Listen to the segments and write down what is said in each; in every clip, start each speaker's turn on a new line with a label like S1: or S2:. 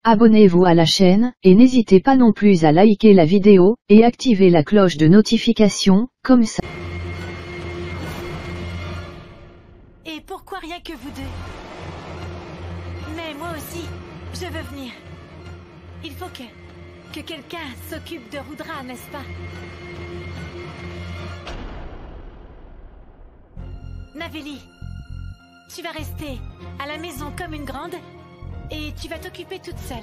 S1: abonnez-vous à la chaîne, et n'hésitez pas non plus à liker la vidéo, et activer la cloche de notification, comme ça.
S2: Et pourquoi rien que vous deux? Mais moi aussi, je veux venir. Il faut que quelqu'un s'occupe de Rudra, n'est-ce pas? Naveli, tu vas rester à la maison comme une grande et tu vas t'occuper toute seule.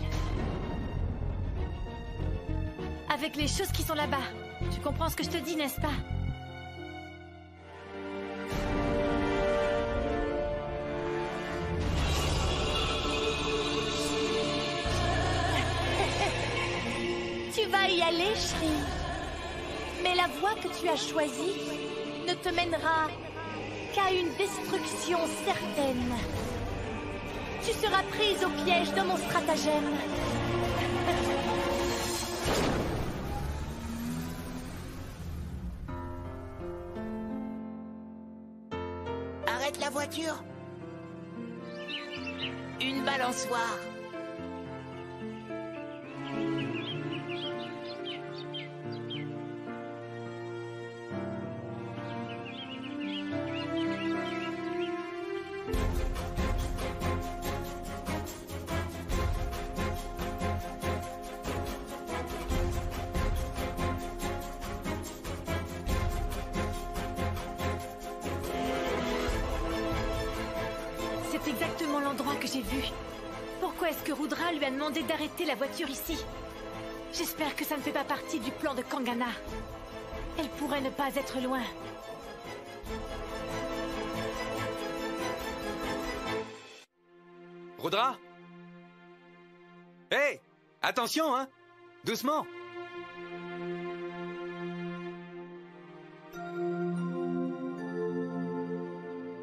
S2: Avec les choses qui sont là-bas. Tu comprends ce que je te dis, n'est-ce pas? Tu vas y aller, chérie. Mais la voie que tu as choisie ne te mènera qu'à une destruction certaine. Tu seras prise au piège de mon stratagème.
S3: Arrête la voiture. Une balançoire.
S2: C'est exactement l'endroit que j'ai vu. Pourquoi est-ce que Rudra lui a demandé d'arrêter la voiture ici? J'espère que ça ne fait pas partie du plan de Kangana. Elle pourrait ne pas être loin.
S4: Rudra? Hé! Attention, hein! Doucement!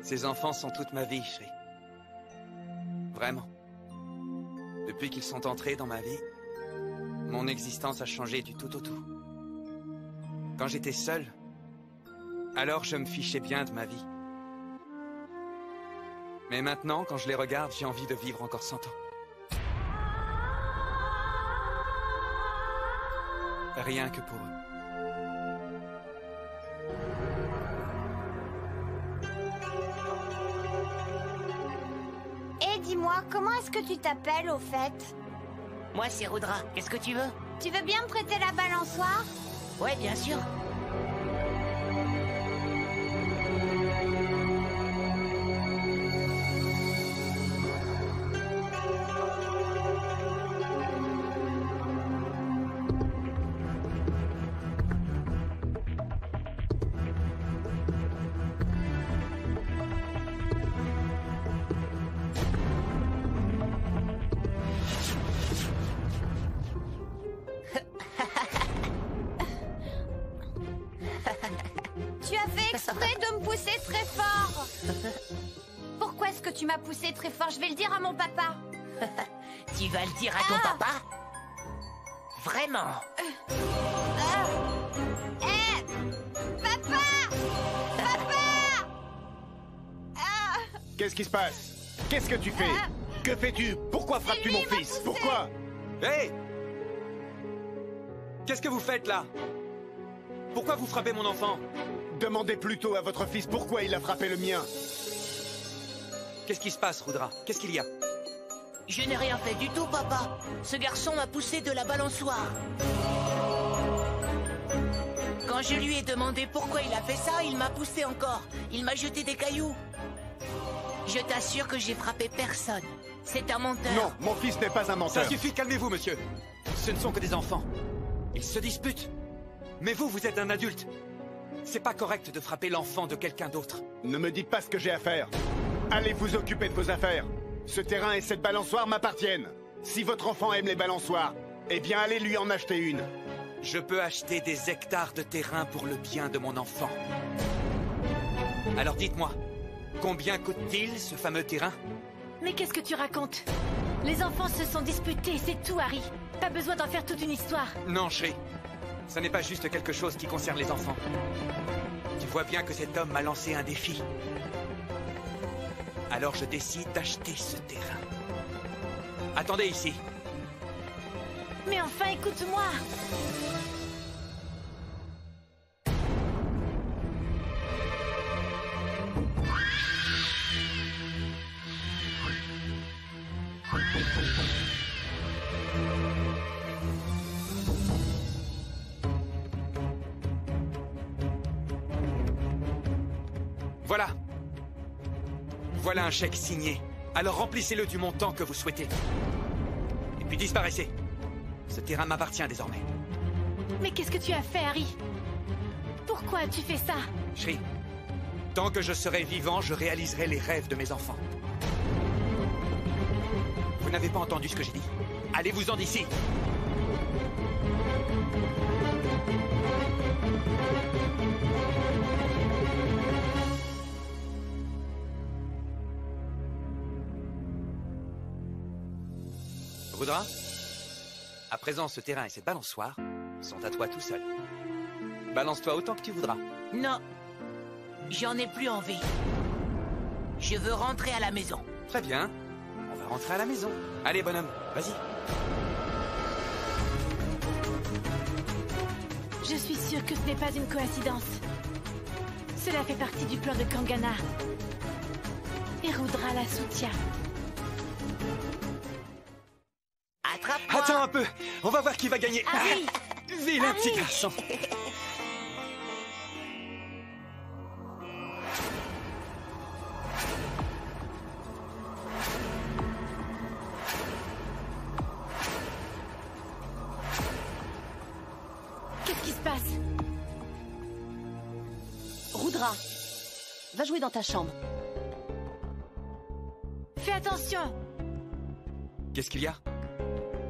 S4: Ces enfants sont toute ma vie, chérie. Vraiment. Depuis qu'ils sont entrés dans ma vie, mon existence a changé du tout au tout. Quand j'étais seul, alors je me fichais bien de ma vie. Mais maintenant, quand je les regarde, j'ai envie de vivre encore 100 ans. Rien que pour eux.
S5: Dis-moi, comment est-ce que tu t'appelles au fait?
S3: Moi, c'est Rudra. Qu'est-ce que tu veux?
S5: Tu veux bien me prêter la balançoire?
S3: Ouais, bien sûr.
S5: Tu as fait exprès de me pousser très fort. Pourquoi est-ce que tu m'as poussé très fort? Je vais le dire à mon papa.
S3: Tu vas le dire à ton papa? Vraiment?
S5: Papa! Papa!
S6: Qu'est-ce qui se passe? Qu'est-ce que tu fais? Que fais-tu? Pourquoi frappes-tu mon fils? Pourquoi?
S4: Hé! Qu'est-ce que vous faites là? Pourquoi vous frappez mon enfant?
S6: Demandez plutôt à votre fils pourquoi il a frappé le mien.
S4: Qu'est-ce qui se passe, Rudra? Qu'est-ce qu'il y a?
S3: Je n'ai rien fait du tout, papa. Ce garçon m'a poussé de la balançoire. Quand je lui ai demandé pourquoi il a fait ça, il m'a poussé encore. Il m'a jeté des cailloux. Je t'assure que j'ai frappé personne. C'est un menteur.
S6: Non, mon fils n'est pas un menteur.
S4: Ça suffit, calmez-vous, monsieur. Ce ne sont que des enfants. Ils se disputent. Mais vous, vous êtes un adulte. C'est pas correct de frapper l'enfant de quelqu'un d'autre.
S6: Ne me dites pas ce que j'ai à faire. Allez vous occuper de vos affaires. Ce terrain et cette balançoire m'appartiennent. Si votre enfant aime les balançoires, eh bien allez lui en acheter une.
S4: Je peux acheter des hectares de terrain pour le bien de mon enfant. Alors dites-moi, combien coûte-t-il ce fameux terrain?
S2: Mais qu'est-ce que tu racontes? Les enfants se sont disputés, c'est tout, Harry. Pas besoin d'en faire toute une histoire.
S4: Non, chérie. Ça n'est pas juste quelque chose qui concerne les enfants. Tu vois bien que cet homme m'a lancé un défi. Alors je décide d'acheter ce terrain. Attendez ici.
S2: Mais enfin, écoute-moi.
S4: Voilà. Voilà un chèque signé. Alors remplissez-le du montant que vous souhaitez. Et puis disparaissez. Ce terrain m'appartient désormais.
S2: Mais qu'est-ce que tu as fait, Harry? Pourquoi tu fais ça?
S4: Shri, tant que je serai vivant, je réaliserai les rêves de mes enfants. Vous n'avez pas entendu ce que j'ai dit? Allez-vous-en d'ici! Rudra, à présent, ce terrain et cette balançoire sont à toi tout seul. Balance-toi autant que tu voudras.
S3: Non, j'en ai plus envie. Je veux rentrer à la maison.
S4: Très bien, on va rentrer à la maison. Allez, bonhomme, vas-y.
S2: Je suis sûre que ce n'est pas une coïncidence. Cela fait partie du plan de Kangana. Et Rudra la soutient.
S3: Attrape-moi.
S4: Attends un peu, on va voir qui va gagner.
S2: Harry!
S4: Vilain
S2: Harry!
S4: petit garçon.
S2: Qu'est-ce qui se passe?
S7: Rudra, va jouer dans ta chambre.
S2: Fais attention!
S4: Qu'est-ce qu'il y a?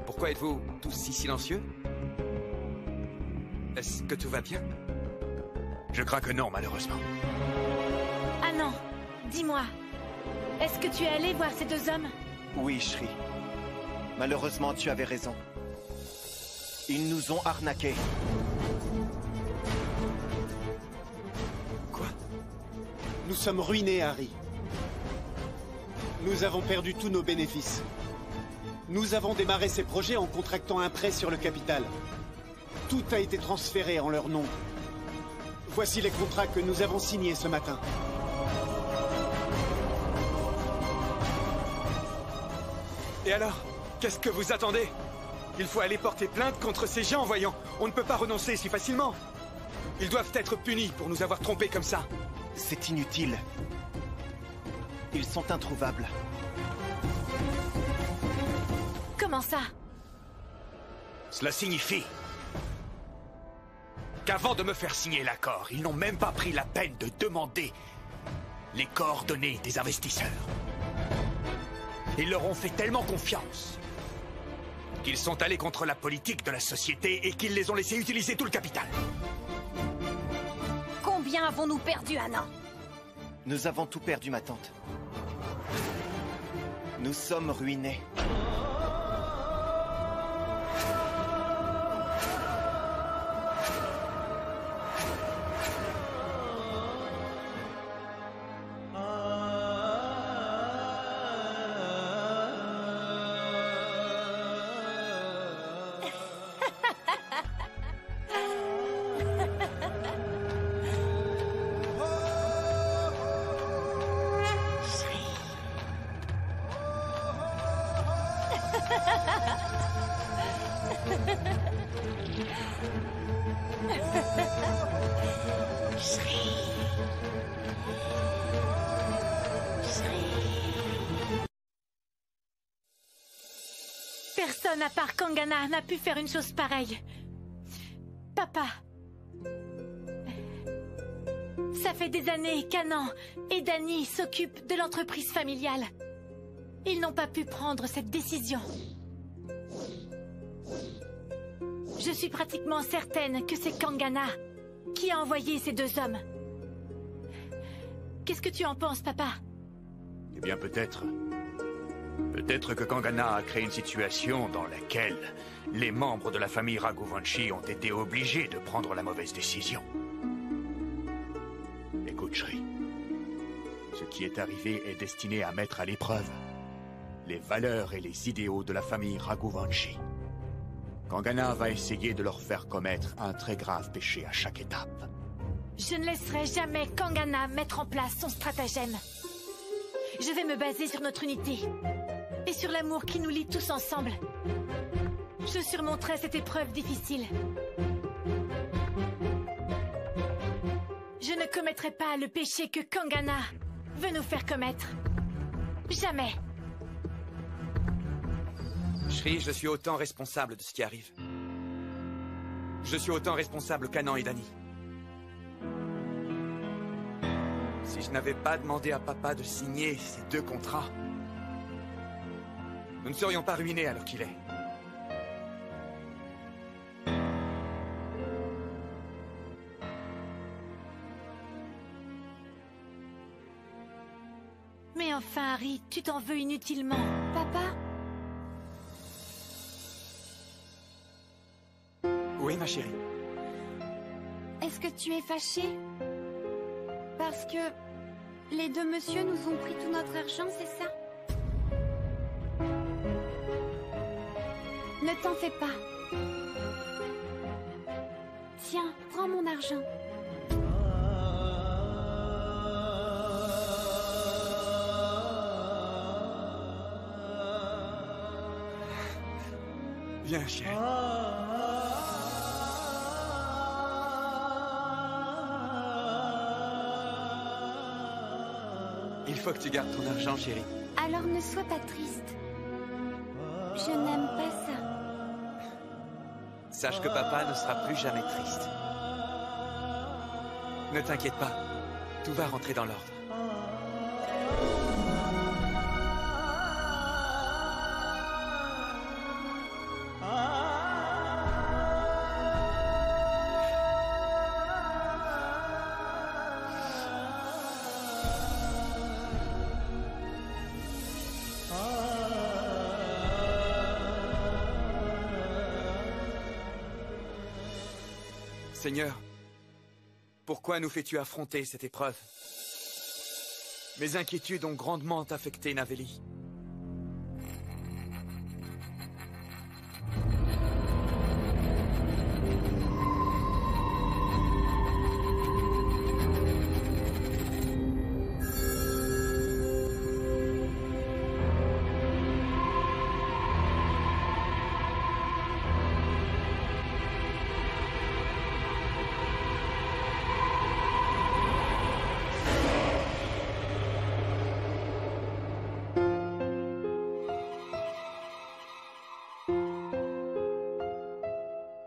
S4: Pourquoi êtes-vous tous si silencieux? Est-ce que tout va bien? Je crois que non, malheureusement.
S2: Ah non! Dis-moi, est-ce que tu es allé voir ces deux hommes?
S8: Oui, Shri. Malheureusement, tu avais raison. Ils nous ont arnaqués.
S4: Quoi?
S6: Nous sommes ruinés, Harry. Nous avons perdu tous nos bénéfices. Nous avons démarré ces projets en contractant un prêt sur le capital. Tout a été transféré en leur nom. Voici les contrats que nous avons signés ce matin.
S4: Et alors? Qu'est-ce que vous attendez? Il faut aller porter plainte contre ces gens, voyons. On ne peut pas renoncer si facilement. Ils doivent être punis pour nous avoir trompés comme ça.
S8: C'est inutile. Ils sont introuvables.
S2: Comment ça?
S9: Cela signifie qu'avant de me faire signer l'accord, ils n'ont même pas pris la peine de demander les coordonnées des investisseurs. Ils leur ont fait tellement confiance qu'ils sont allés contre la politique de la société et qu'ils les ont laissés utiliser tout le capital.
S5: Combien avons-nous perdu, Anna?
S8: Nous avons tout perdu, ma tante. Nous sommes ruinés.
S2: Personne à part Kangana n'a pu faire une chose pareille. Papa. Ça fait des années qu'Anand et Danny s'occupent de l'entreprise familiale. Ils n'ont pas pu prendre cette décision. Je suis pratiquement certaine que c'est Kangana qui a envoyé ces deux hommes. Qu'est-ce que tu en penses, papa?
S9: Eh bien, peut-être. Peut-être que Kangana a créé une situation dans laquelle les membres de la famille Raghuvanshi ont été obligés de prendre la mauvaise décision. Écoute, Shri. Ce qui est arrivé est destiné à mettre à l'épreuve les valeurs et les idéaux de la famille Raghuvanshi. Kangana va essayer de leur faire commettre un très grave péché à chaque étape.
S2: Je ne laisserai jamais Kangana mettre en place son stratagème. Je vais me baser sur notre unité et sur l'amour qui nous lie tous ensemble. Je surmonterai cette épreuve difficile. Je ne commettrai pas le péché que Kangana veut nous faire commettre. Jamais.
S4: Shri, je suis autant responsable de ce qui arrive. Je suis autant responsable qu'Anan et Dani. Si je n'avais pas demandé à papa de signer ces 2 contrats, nous ne serions pas ruinés à l'heure qu'il est.
S2: Mais enfin, Harry, tu t'en veux inutilement. Papa?
S4: Oui, ma chérie.
S5: Est-ce que tu es fâché? Parce que les 2 messieurs nous ont pris tout notre argent, c'est ça? Ne t'en fais pas. Tiens, prends mon argent.
S4: Viens, chérie. Il faut que tu gardes ton argent, chérie.
S5: Alors ne sois pas triste. Je n'aime pas ça.
S4: Sache que papa ne sera plus jamais triste. Ne t'inquiète pas, tout va rentrer dans l'ordre. Seigneur, pourquoi nous fais-tu affronter cette épreuve? Mes inquiétudes ont grandement affecté Naveli.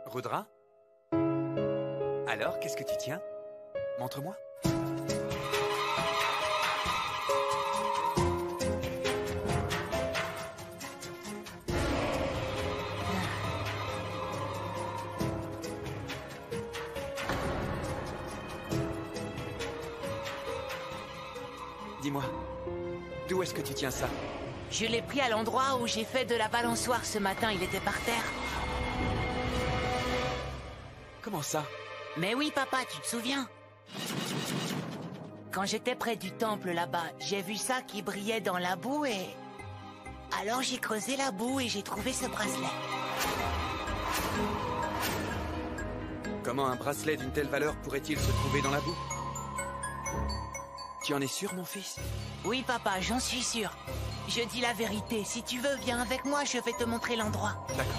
S4: Rudra? Alors, qu'est-ce que tu tiens? Montre-moi. Dis-moi, d'où est-ce que tu tiens ça?
S3: Je l'ai pris à l'endroit où j'ai fait de la balançoire ce matin, il était par terre.
S4: Comment ça?
S3: Mais oui, papa, tu te souviens? Quand j'étais près du temple là-bas, j'ai vu ça qui brillait dans la boue et... Alors j'ai creusé la boue et j'ai trouvé ce bracelet.
S4: Comment un bracelet d'une telle valeur pourrait-il se trouver dans la boue? Tu en es sûr, mon fils?
S3: Oui, papa, j'en suis sûr. Je dis la vérité. Si tu veux, viens avec moi, je vais te montrer l'endroit.
S4: D'accord.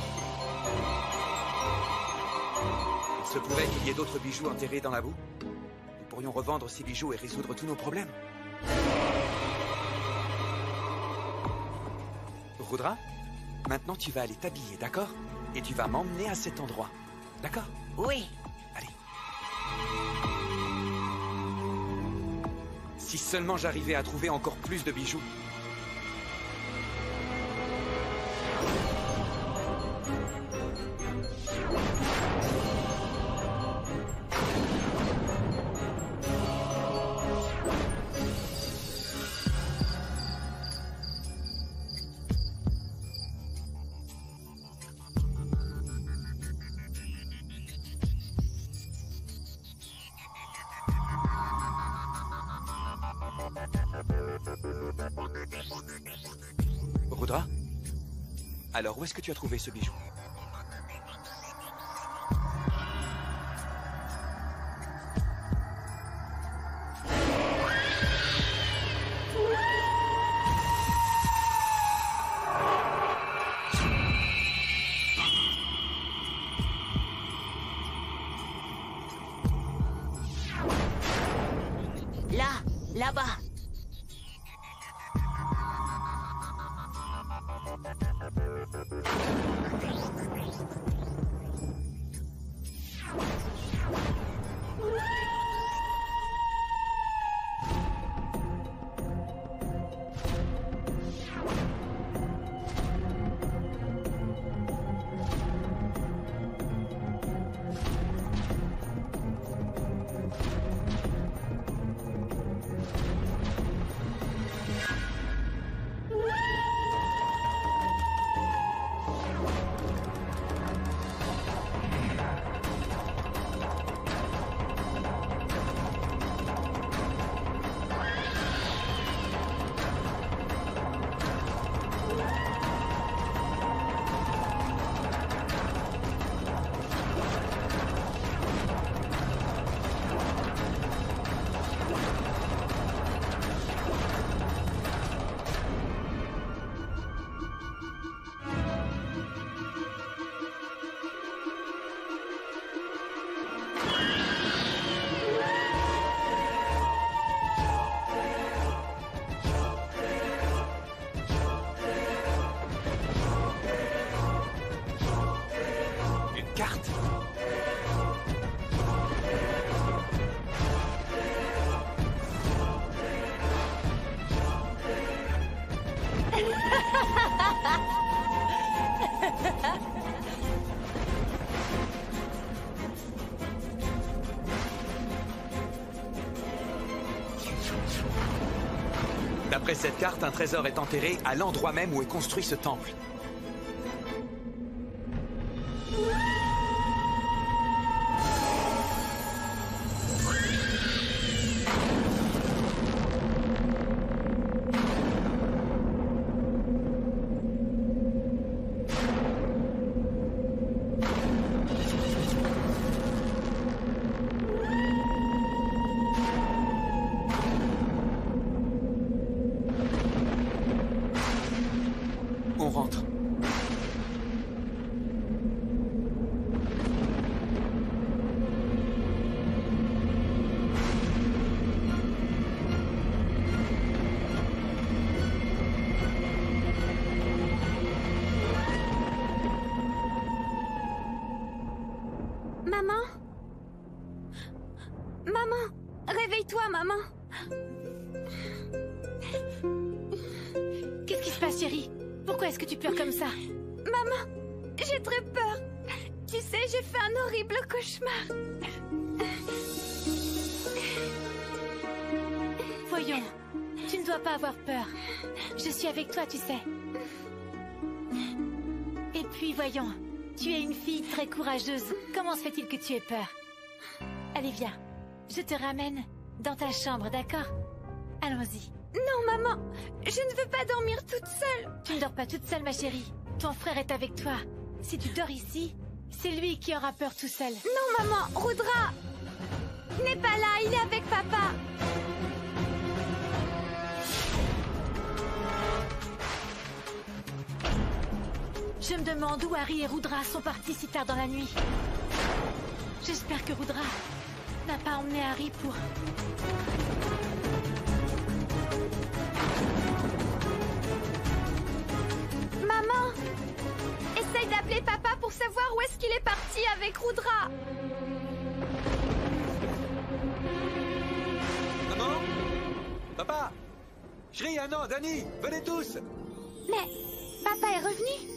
S4: Il se pourrait qu'il y ait d'autres bijoux enterrés dans la boue. Nous pourrions revendre ces bijoux et résoudre tous nos problèmes. Rudra, maintenant tu vas aller t'habiller, d'accord? Et tu vas m'emmener à cet endroit. D'accord?
S3: Oui.
S4: Allez. Si seulement j'arrivais à trouver encore plus de bijoux. Rudra? Alors où est-ce que tu as trouvé ce bijou?
S3: bas.
S4: D'après cette carte, un trésor est enterré à l'endroit même où est construit ce temple. On rentre.
S5: Maman? Maman? Réveille-toi, maman!
S2: Qu'est-ce qui se passe, chérie? Pourquoi est-ce que tu pleures comme ça?
S5: Maman, j'ai très peur. Tu sais, j'ai fait un horrible cauchemar.
S2: Voyons, tu ne dois pas avoir peur. Je suis avec toi, tu sais. Et puis, voyons, tu es une fille très courageuse. Comment se fait-il que tu aies peur? Allez, viens. Je te ramène dans ta chambre, d'accord? Allons-y.
S5: Non, maman, je ne veux pas dormir toute seule.
S2: Tu ne dors pas toute seule, ma chérie. Ton frère est avec toi. Si tu dors ici, c'est lui qui aura peur tout seul.
S5: Non, maman, Rudra n'est pas là, il est avec papa.
S2: Je me demande où Harry et Rudra sont partis si tard dans la nuit. J'espère que Rudra n'a pas emmené Harry pour...
S5: Maman, essaye d'appeler papa pour savoir où est-ce qu'il est parti avec Rudra.
S4: Maman? Papa? Shri, Anna, Danny, venez tous!
S5: Mais papa est revenu?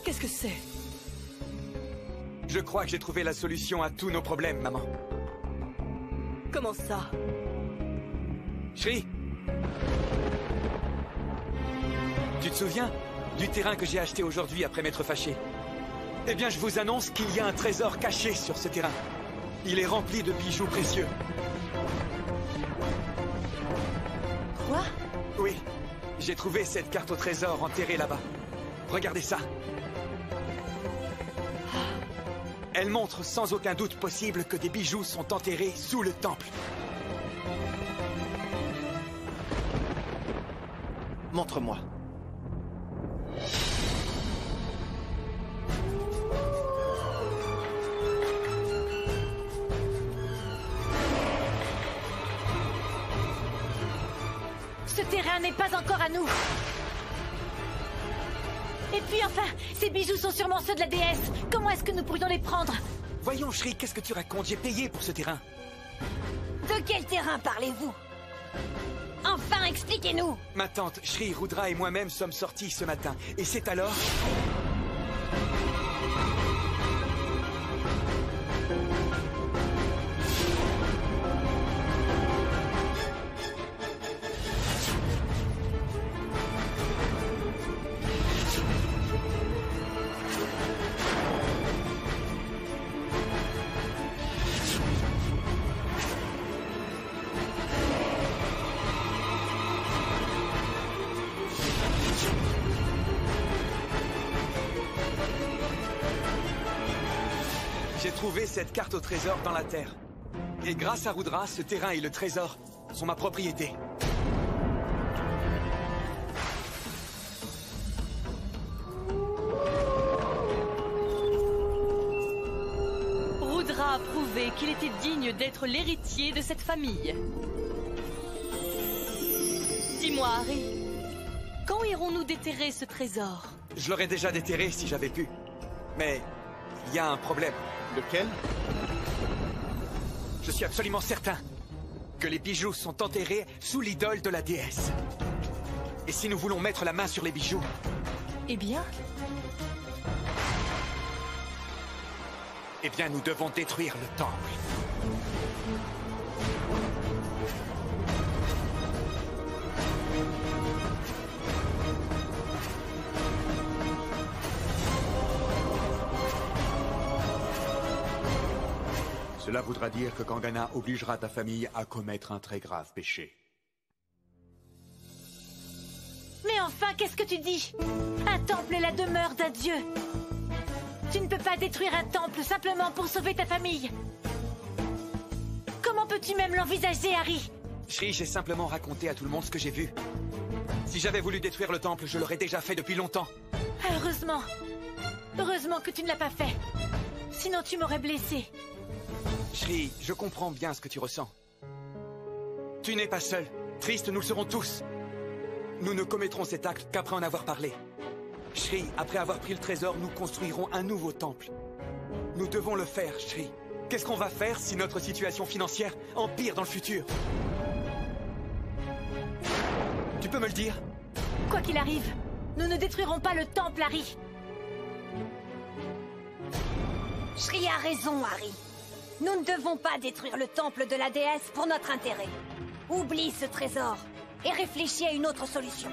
S7: Qu'est-ce que c'est?
S4: Je crois que j'ai trouvé la solution à tous nos problèmes, maman.
S7: Comment ça?
S4: Shri! Tu te souviens du terrain que j'ai acheté aujourd'hui après m'être fâché? Eh bien, je vous annonce qu'il y a un trésor caché sur ce terrain. Il est rempli de bijoux précieux.
S7: Quoi?
S4: Oui, j'ai trouvé cette carte au trésor enterrée là-bas. Regardez ça. Elle montre sans aucun doute possible que des bijoux sont enterrés sous le temple.
S8: Montre-moi.
S2: Ce terrain n'est pas encore à nous. Et puis enfin, ces bijoux sont sûrement ceux de la déesse. Comment est-ce que nous pourrions les prendre?
S4: Voyons, Shri, qu'est-ce que tu racontes? J'ai payé pour ce terrain.
S5: De quel terrain parlez-vous? Enfin, expliquez-nous!
S4: Ma tante, Shri, Rudra et moi-même sommes sortis ce matin. Et c'est alors... J'ai trouvé cette carte au trésor dans la terre. Et grâce à Rudra, ce terrain et le trésor sont ma propriété.
S10: Rudra a prouvé qu'il était digne d'être l'héritier de cette famille. Dis-moi, Harry, quand irons-nous déterrer ce trésor?
S4: Je l'aurais déjà déterré si j'avais pu. Mais il y a un problème.
S6: Lequel?
S4: Je suis absolument certain que les bijoux sont enterrés sous l'idole de la déesse. Et si nous voulons mettre la main sur les bijoux...
S10: Eh bien,
S4: nous devons détruire le temple.
S9: Cela voudra dire que Kangana obligera ta famille à commettre un très grave péché.
S2: Mais enfin, qu'est-ce que tu dis? Un temple est la demeure d'un dieu. Tu ne peux pas détruire un temple simplement pour sauver ta famille. Comment peux-tu même l'envisager, Harry?
S4: Shri, j'ai simplement raconté à tout le monde ce que j'ai vu. Si j'avais voulu détruire le temple, je l'aurais déjà fait depuis longtemps.
S2: Heureusement. Heureusement que tu ne l'as pas fait. Sinon tu m'aurais blessé.
S4: Shri, je comprends bien ce que tu ressens. Tu n'es pas seul. Triste, nous le serons tous. Nous ne commettrons cet acte qu'après en avoir parlé. Shri, après avoir pris le trésor, nous construirons un nouveau temple. Nous devons le faire, Shri. Qu'est-ce qu'on va faire si notre situation financière empire dans le futur? Tu peux me le dire?
S2: Quoi qu'il arrive, nous ne détruirons pas le temple, Harry.
S5: Shri a raison, Harry. Nous ne devons pas détruire le temple de la déesse pour notre intérêt. Oublie ce trésor et réfléchis à une autre solution.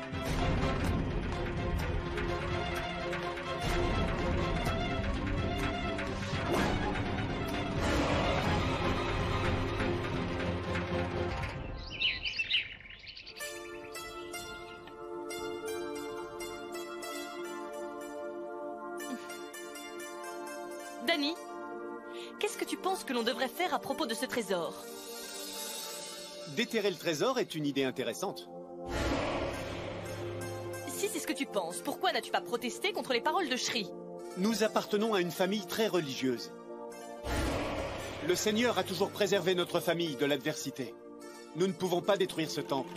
S10: Danny, qu'est-ce que tu penses que l'on devrait faire à propos de ce trésor?
S6: Déterrer le trésor est une idée intéressante.
S10: Si c'est ce que tu penses, pourquoi n'as-tu pas protesté contre les paroles de Shri?
S6: Nous appartenons à une famille très religieuse. Le Seigneur a toujours préservé notre famille de l'adversité. Nous ne pouvons pas détruire ce temple.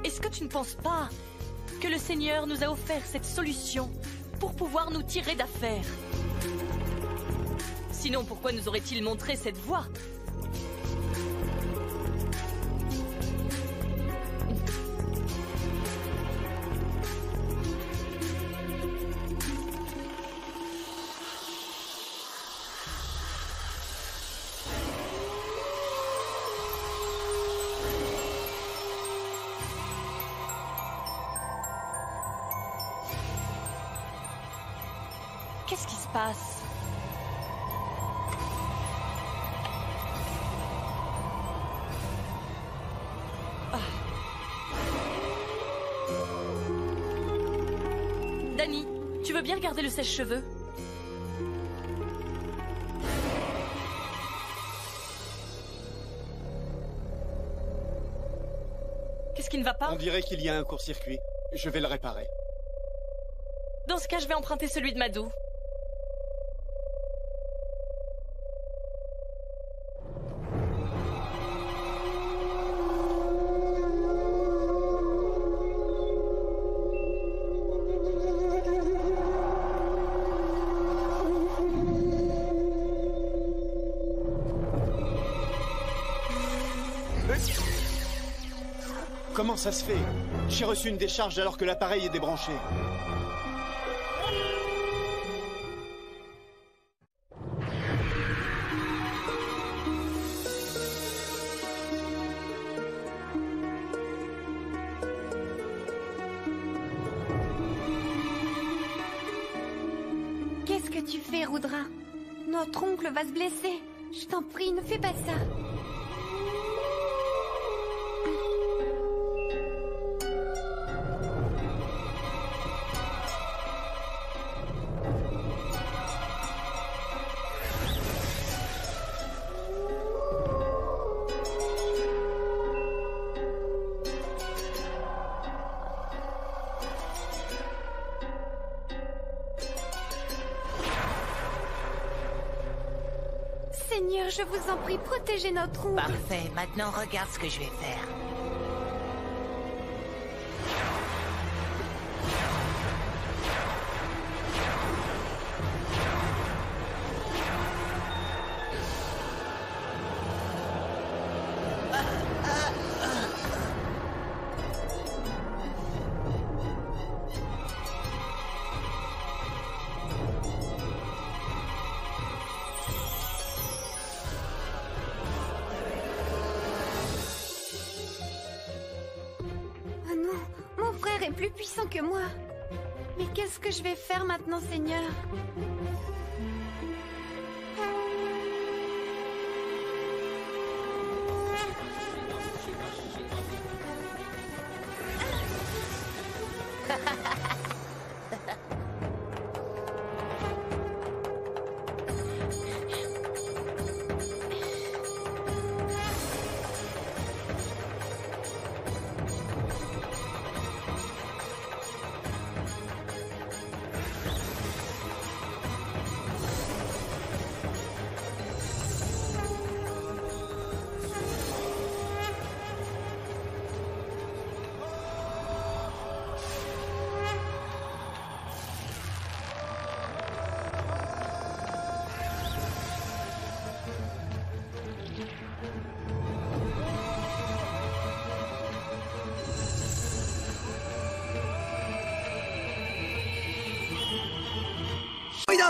S10: Est-ce que tu ne penses pas que le Seigneur nous a offert cette solution pour pouvoir nous tirer d'affaire? Sinon, pourquoi nous aurait-il montré cette voie? Qu'est-ce qui se passe? Danny, tu veux bien regarder le sèche-cheveux? qui ne va pas?
S6: On dirait qu'il y a un court-circuit. Je vais le réparer.
S10: Dans ce cas, je vais emprunter celui de Madou.
S6: Comment ça se fait? J'ai reçu une décharge alors que l'appareil est débranché.
S5: Qu'est-ce que tu fais, Rudra? Notre oncle va se blesser. Je t'en prie, ne fais pas ça. Seigneur, je vous en prie, protégez notre oncle.
S3: Parfait, maintenant regarde ce que je vais faire.
S5: Oh non, mon frère est plus puissant que moi. Mais qu'est-ce que je vais faire maintenant, Seigneur?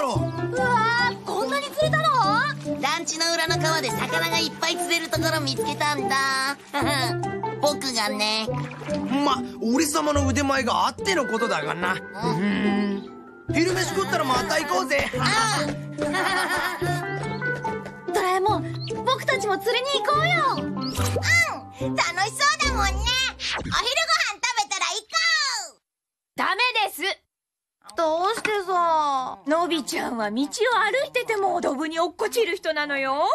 S2: うわー、こんなに釣れたの？団地の裏の川で魚がいっぱい釣れるところ見つけたんだ。僕がね。
S11: 俺様の腕前があってのことだがな。昼飯食ったらまた行こうぜ。
S2: ドラえもん、僕たちも釣りに行こうよ。うん、楽しそうだもんね。お昼ご飯食べたら行こう。
S5: ダメです。
S2: どうしてさ。
S5: のびちゃんは道を歩いててもドブに落っこちる人なのよ。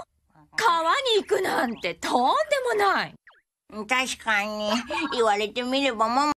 S5: 川に行くなんてとんでもない。
S2: 確かに、言われてみればママ